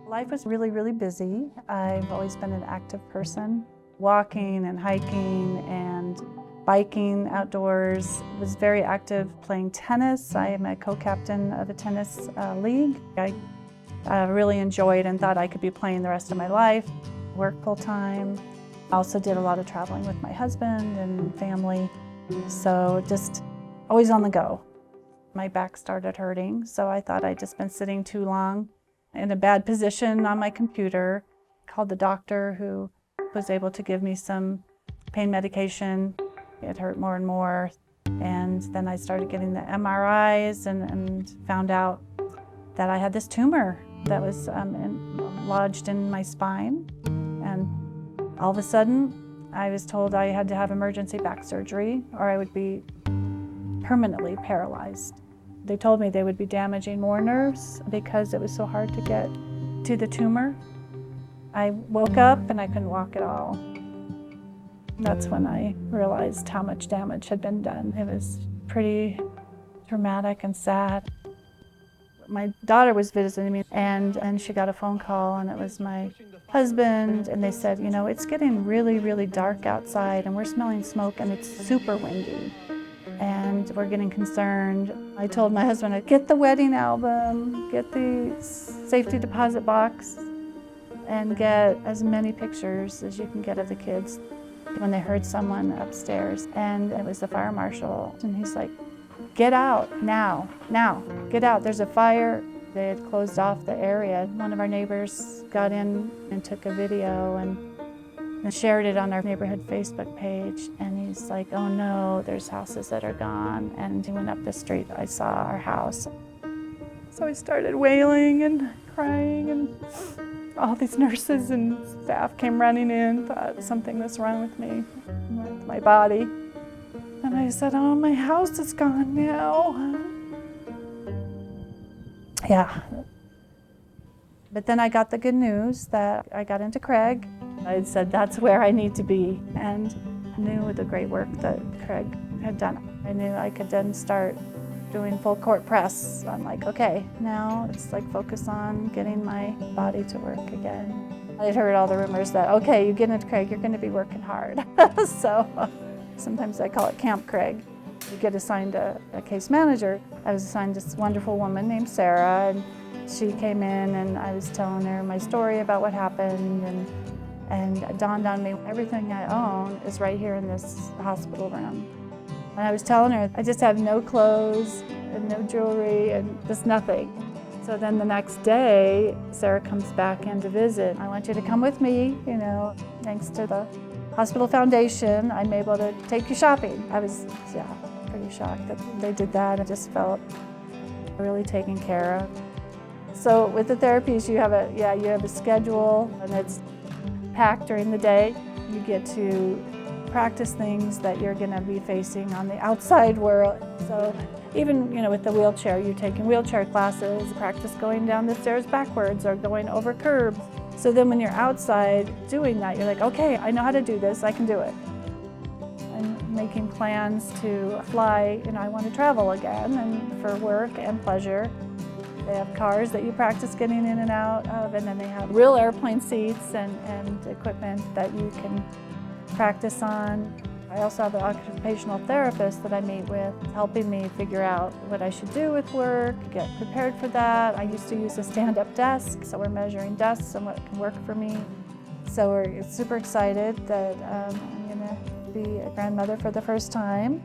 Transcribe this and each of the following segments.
Life was really, really busy. I've always been an active person. Walking and hiking and biking outdoors. Was very active playing tennis. I am a co-captain of a tennis league. I really enjoyed and thought I could be playing the rest of my life. Work full time. I also did a lot of traveling with my husband and family. So just always on the go. My back started hurting, so I thought I'd just been sitting too long in a bad position on my computer. Called the doctor, who was able to give me some pain medication. It hurt more and more. And then I started getting the MRIs and found out that I had this tumor that was lodged in my spine. And all of a sudden, I was told I had to have emergency back surgery or I would be permanently paralyzed. They told me they would be damaging more nerves because it was so hard to get to the tumor. I woke up and I couldn't walk at all. That's when I realized how much damage had been done. It was pretty traumatic and sad. My daughter was visiting me and she got a phone call, and it was my husband, and they said, you know, it's getting really, really dark outside and we're smelling smoke and it's super windy. And we're getting concerned. I told my husband, get the wedding album, get the safety deposit box, and get as many pictures as you can get of the kids. When they heard someone upstairs, and it was the fire marshal, and he's like, get out now, get out, there's a fire. They had closed off the area. One of our neighbors got in and took a video and shared it on our neighborhood Facebook page, and he's like, oh no, there's houses that are gone. And he went up the street, I saw our house. So I started wailing and crying, and all these nurses and staff came running in, thought something was wrong with me, with my body. And I said, oh, my house is gone now. Yeah. But then I got the good news that I got into Craig. I said, that's where I need to be, and knew the great work that Craig had done. I knew I could then start doing full court press. I'm like, okay, now it's like focus on getting my body to work again. I'd heard all the rumors that, okay, you get into Craig, you're gonna be working hard. So sometimes I call it Camp Craig. You get assigned a case manager. I was assigned this wonderful woman named Sarah, and she came in and I was telling her my story about what happened, and it dawned on me, everything I own is right here in this hospital room. And I was telling her, I just have no clothes and no jewelry and just nothing. So then the next day, Sarah comes back in to visit. I want you to come with me, you know, thanks to the Hospital Foundation, I'm able to take you shopping. I was, pretty shocked that they did that. I just felt really taken care of. So with the therapies, you have a schedule, and it's packed during the day. You get to practice things that you're going to be facing on the outside world. So even, you know, with the wheelchair, you're taking wheelchair classes, practice going down the stairs backwards or going over curbs. So then when you're outside doing that, you're like, okay, I know how to do this, I can do it. I'm making plans to fly, you know, I want to travel again, and for work and pleasure. They have cars that you practice getting in and out of, and then they have real airplane seats and equipment that you can practice on. I also have an occupational therapist that I meet with, helping me figure out what I should do with work, get prepared for that. I used to use a stand-up desk, so we're measuring desks and what can work for me. So we're super excited that I'm gonna be a grandmother for the first time,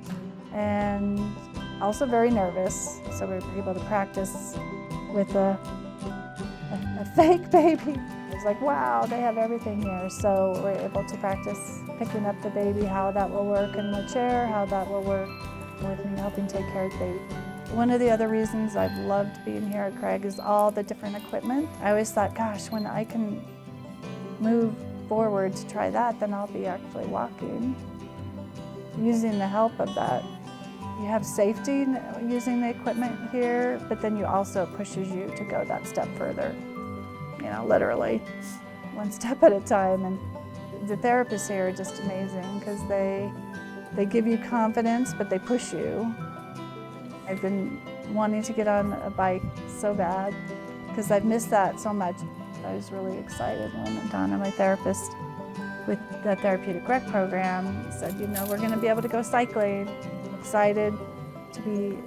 and also very nervous. So we're able to practice with a fake baby. It's like, wow, they have everything here. So we're able to practice picking up the baby, how that will work in the chair, how that will work with me helping take care of the baby. One of the other reasons I've loved being here at Craig is all the different equipment. I always thought, gosh, when I can move forward to try that, then I'll be actually walking. Using the help of that, you have safety using the equipment here, but then you also pushes you to go that step further. You know, literally, one step at a time. And the therapists here are just amazing because they give you confidence, but they push you. I've been wanting to get on a bike so bad because I've missed that so much. I was really excited when Donna, my therapist with the therapeutic rec program, said, we're going to be able to go cycling. I'm excited to be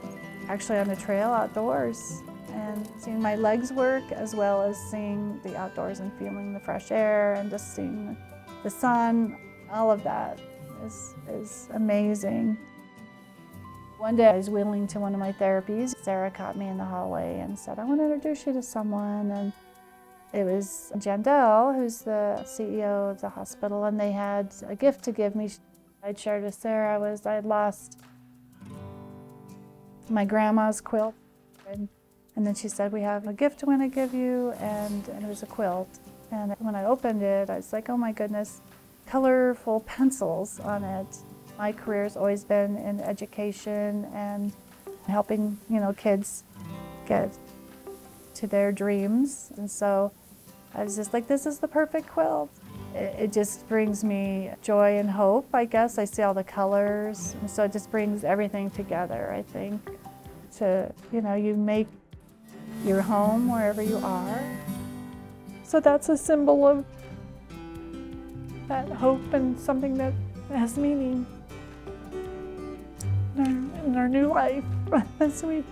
actually on the trail outdoors and seeing my legs work, as well as seeing the outdoors and feeling the fresh air and just seeing the sun. All of that is amazing. One day I was wheeling to one of my therapies. Sarah caught me in the hallway and said, I want to introduce you to someone. And it was Jandel, who's the CEO of the hospital, and they had a gift to give me. I'd shared with Sarah I had lost my grandma's quilt. And then she said, we have a gift we want to give you, and it was a quilt. And when I opened it, I was like, oh my goodness, colorful pencils on it. My career's always been in education and helping, kids get to their dreams. And so I was just like, this is the perfect quilt. It just brings me joy and hope, I guess. I see all the colors. And so it just brings everything together, I think. You make your home wherever you are. So that's a symbol of that hope and something that has meaning in our new life as we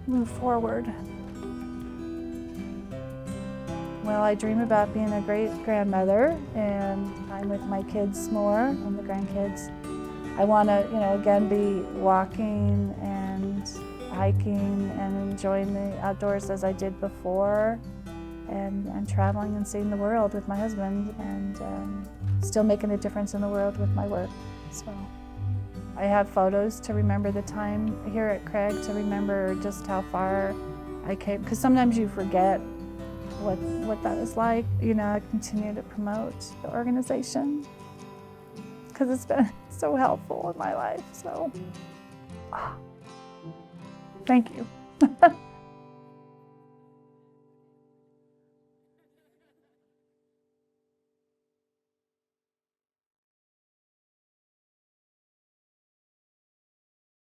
move forward. Well, I dream about being a great grandmother and time with my kids more and the grandkids. I want to, again, be walking and hiking and enjoying the outdoors as I did before, and traveling and seeing the world with my husband, and still making a difference in the world with my work as well. I have photos to remember the time here at Craig, to remember just how far I came, because sometimes you forget what that was like. I continue to promote the organization because it's been so helpful in my life. So, thank you.